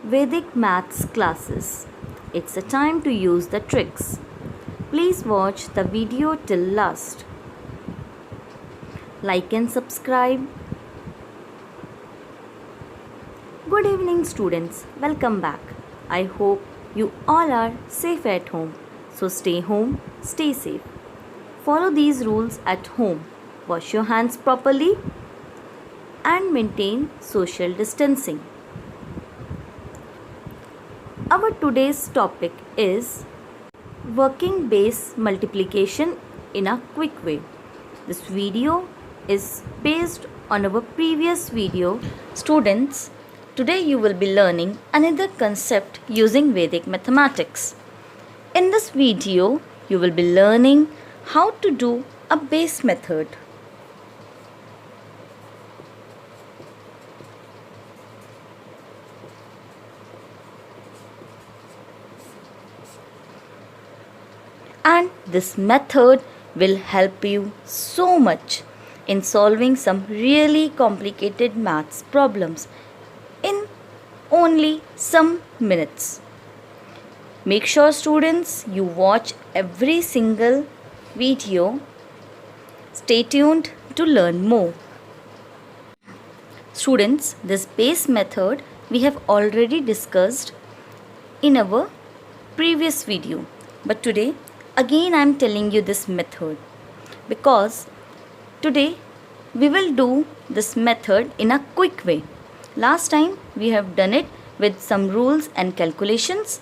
Vedic maths classes. It's a time to use the tricks. Please watch the video till last. Like and subscribe. Good evening, students. Welcome back. I hope you all are safe at home. So stay home, stay safe. Follow these rules at home. Wash your hands properly and maintain social distancing. Our today's topic is working base multiplication in a quick way. This video is based on our previous video. Students, today you will be learning another concept using Vedic mathematics. In this video, you will be learning how to do a base method. And this method will help you so much in solving some really complicated maths problems in only some minutes. Make sure, students, you watch every single video. Stay tuned to learn more. Students, this base method we have already discussed in our previous video, but today again I am telling you this method because today we will do this method in a quick way. Last time we have done it with some rules and calculations,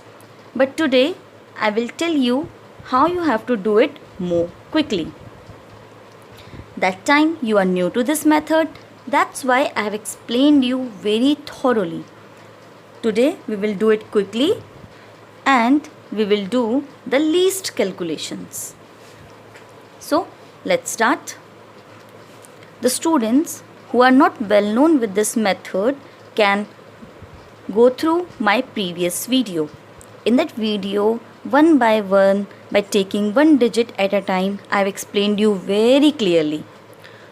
but today I will tell you how you have to do it more quickly. That time you are new to this method, that's why I have explained you very thoroughly. Today we will do it quickly and we will do the least calculations. So let's start. The students who are not well known with this method can go through my previous video. In that video, one by one, by taking one digit at a time, I have explained you very clearly.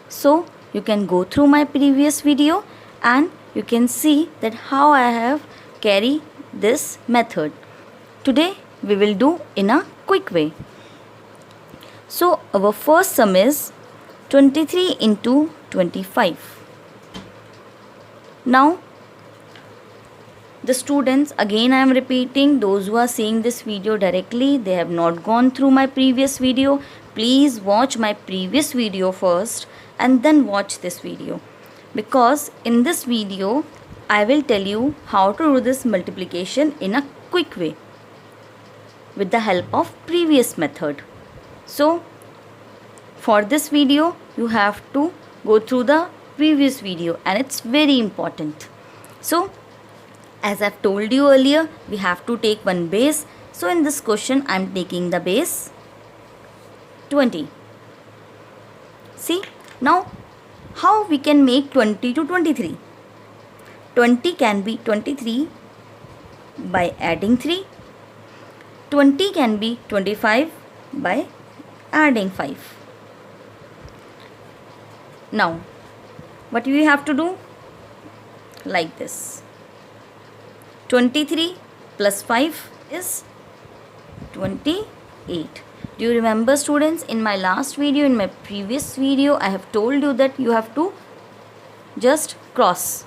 So you can go through my previous video and you can see that how I have carried this method. Today we will do in a quick way. So our first sum is 23 into 25. Now the students, again I am repeating, those who are seeing this video directly, they have not gone through my previous video. Please watch my previous video first and then watch this video, because in this video I will tell you how to do this multiplication in a quick way with the help of previous method. So for this video you have to go through the previous video and it's very important. So as I've told you earlier, we have to take one base. So in this question I am taking the base 20. See, now how we can make 20 to 23? 20 can be 23 by adding 3. 20 can be 25 by adding 5. Now, what we have to do? Like this. 23 plus 5 is 28. Do you remember, students, in my last video, in my previous video, I have told you that you have to just cross.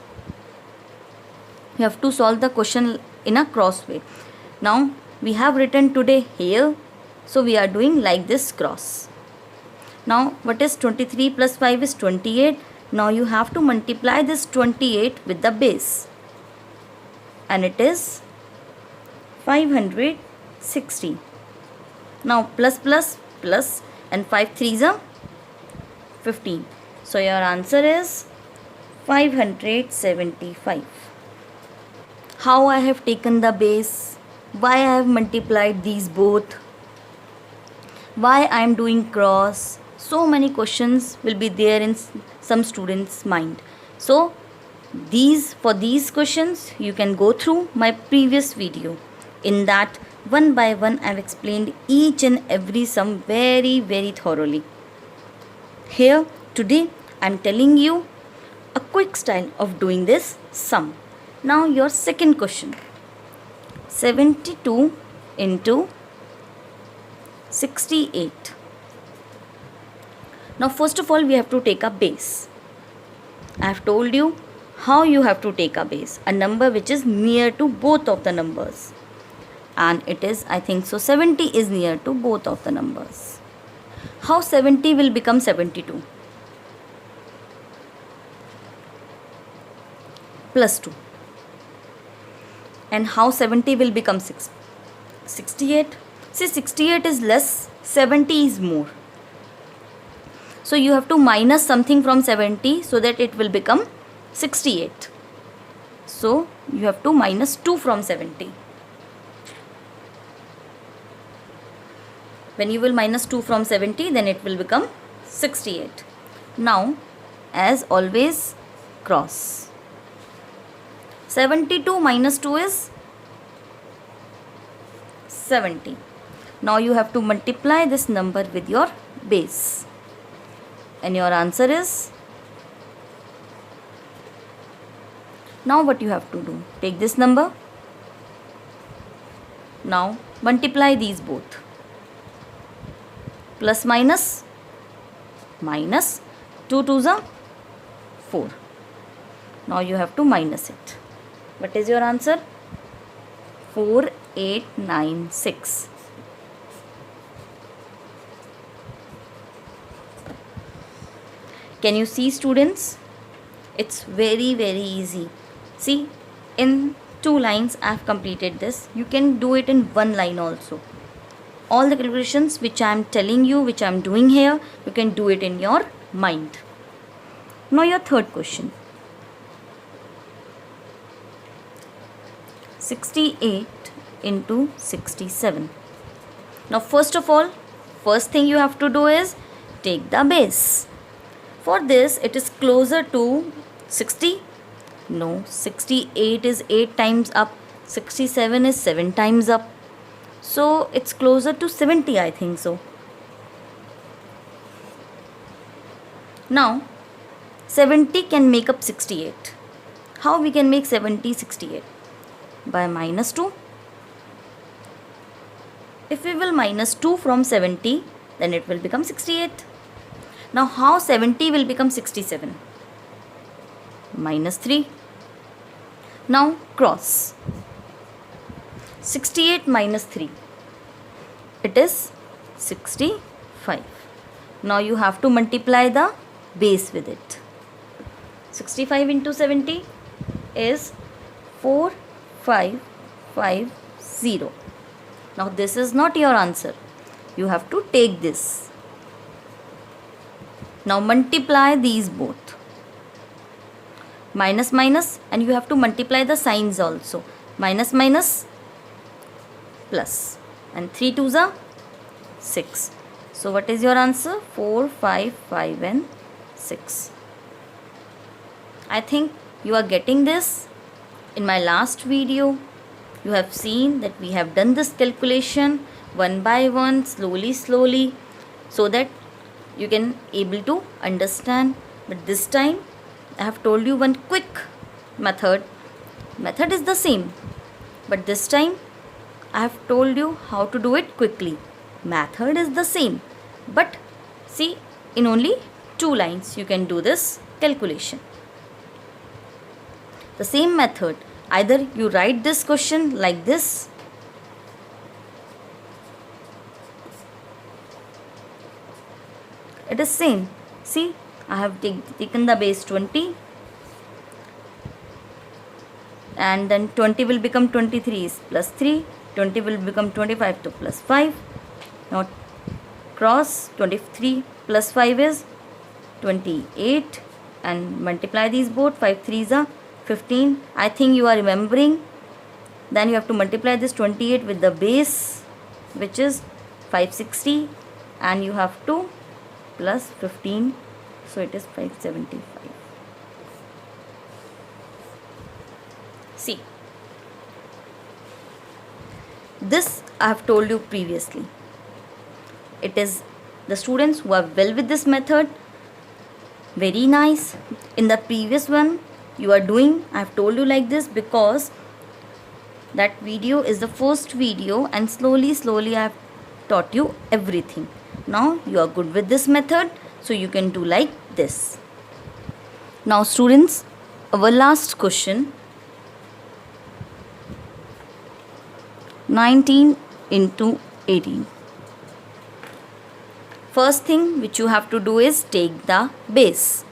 You have to solve the question in a cross way. Now, we have written today here, so we are doing like this cross. Now what is 23 plus 5 is 28. Now you have to multiply this 28 with the base, and it is 560. Now plus plus plus and 5 3s are 15. So your answer is 575. How I have taken the base, why I have multiplied these both, why I am doing cross. So many questions will be there in some students' mind. So for these questions you can go through my previous video. In that, one by one I have explained each and every sum very thoroughly. Here today I am telling you a quick style of doing this sum. Now your second question. 72 into 68. Now first of all we have to take a base. I have told you how you have to take a base, a number which is near to both of the numbers, and it is, I think so, 70 is near to both of the numbers. How 70 will become 72? Plus 2. And how 70 will become 68? See, 68 is less, 70 is more. So you have to minus something from 70 so that it will become 68. So you have to minus 2 from 70. When you will minus 2 from 70, then it will become 68. Now, as always, cross. 72 minus 2 is 70. Now you have to multiply this number with your base. And your answer is, now what you have to do? Take this number. Now multiply these both. Plus minus, minus, 2 2s are 4. Now you have to minus it. What is your answer? 4896. Can you see, students? It's very easy. See, in 2 lines I have completed this. You can do it in 1 line also. All the calculations which I am telling you, which I am doing here, you can do it in your mind. Now your third question. 68 into 67. Now first of all, first thing you have to do is take the base. For this, it is closer to 60. No, 68 is 8 times up. 67 is 7 times up. So it's closer to 70, I think so. Now 70 can make up 68. How we can make 70 68? By minus 2. If we will minus 2 from 70, then it will become 68. Now how 70 will become 67? Minus 3. Now cross. 68 minus 3. It is 65. Now you have to multiply the base with it. 65 into 70 is 4550. Now this is not your answer. You have to take this. Now multiply these both. Minus minus, and you have to multiply the signs also. Minus minus, plus, and 3 2s are 6. So what is your answer? 4, 5, 5 and 6. I think you are getting this. In my last video, you have seen that we have done this calculation one by one, slowly, so that you can able to understand. But this time I have told you one quick method. Method is the same, but this time I have told you how to do it quickly. Method is the same, but see, in only 2 lines you can do this calculation. The same method, either you write this question like this, it is same. See, I have taken the base 20, and then 20 will become 23 is plus 3, 20 will become 25 to plus 5. Now cross, 23 plus 5 is 28, and multiply these both. 5 3s are 15. I think you are remembering. Then you have to multiply this 28 with the base, which is 560, and you have to plus 15, so it is 575. See, this I have told you previously. It is the students who are well with this method. Very nice. In the previous one you are doing, I have told you like this because That video is the first video, and slowly I have taught you everything. Now you are good with this method, so you can do like this. Now students, our last question. 19 into 18. First thing which you have to do is take the base.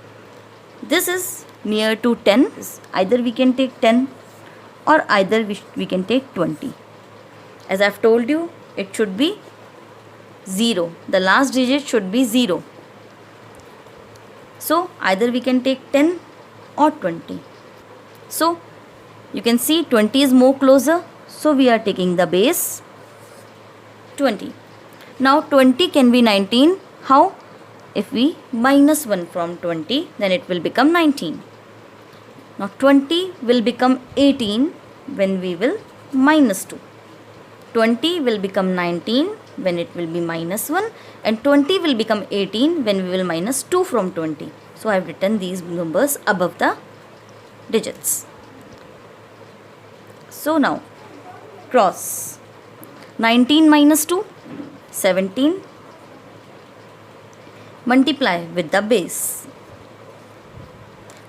This is near to 10. Either we can take 10 or either we can take 20. As I have told you, it should be 0. The last digit should be 0. So either we can take 10 or 20. So you can see 20 is more closer. So we are taking the base 20. Now 20 can be 19. How? If we minus 1 from 20, then it will become 19. Now 20 will become 18 when we will minus 2. 20 will become 19 when it will be minus 1, and 20 will become 18 when we will minus 2 from 20. So I have written these numbers above the digits. So now cross. 19 minus 2, 17. Multiply with the base.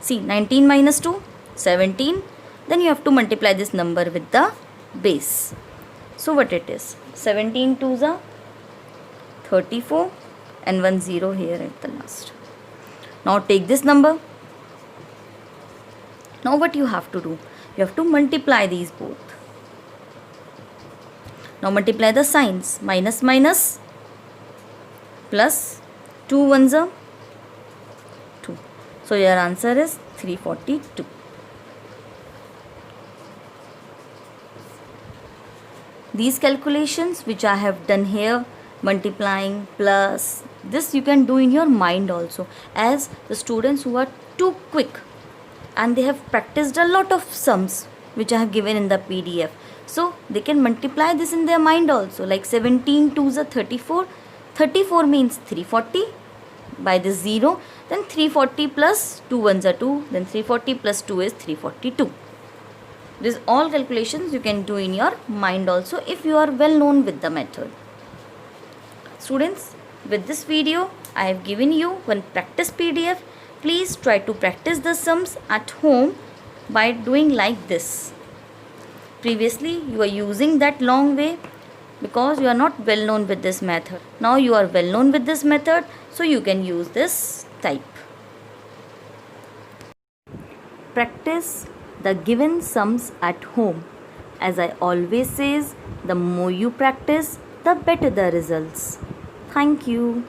See, 19 minus 2, 17. Then you have to multiply this number with the base. So what it is? 17 2s are 34 and 1 0 here at the last. Now take this number. Now what you have to do? You have to multiply these both. Now multiply the signs. Minus minus plus 2 1s are 2. So your answer is 342. These calculations which I have done here, multiplying, plus, this you can do in your mind also, as the students who are too quick and they have practiced a lot of sums which I have given in the PDF. So they can multiply this in their mind also, like 17 2s are 34. 34 means 340 by this 0. Then 340 plus 2 1s are 2. Then 340 plus 2 is 342. These all calculations you can do in your mind also if you are well known with the method. Students, with this video I have given you one practice PDF. Please try to practice the sums at home by doing like this. Previously you are using that long way because you are not well known with this method. Now you are well known with this method, so you can use this type. Practice the given sums at home. As I always says, the more you practice, the better the results. Thank you.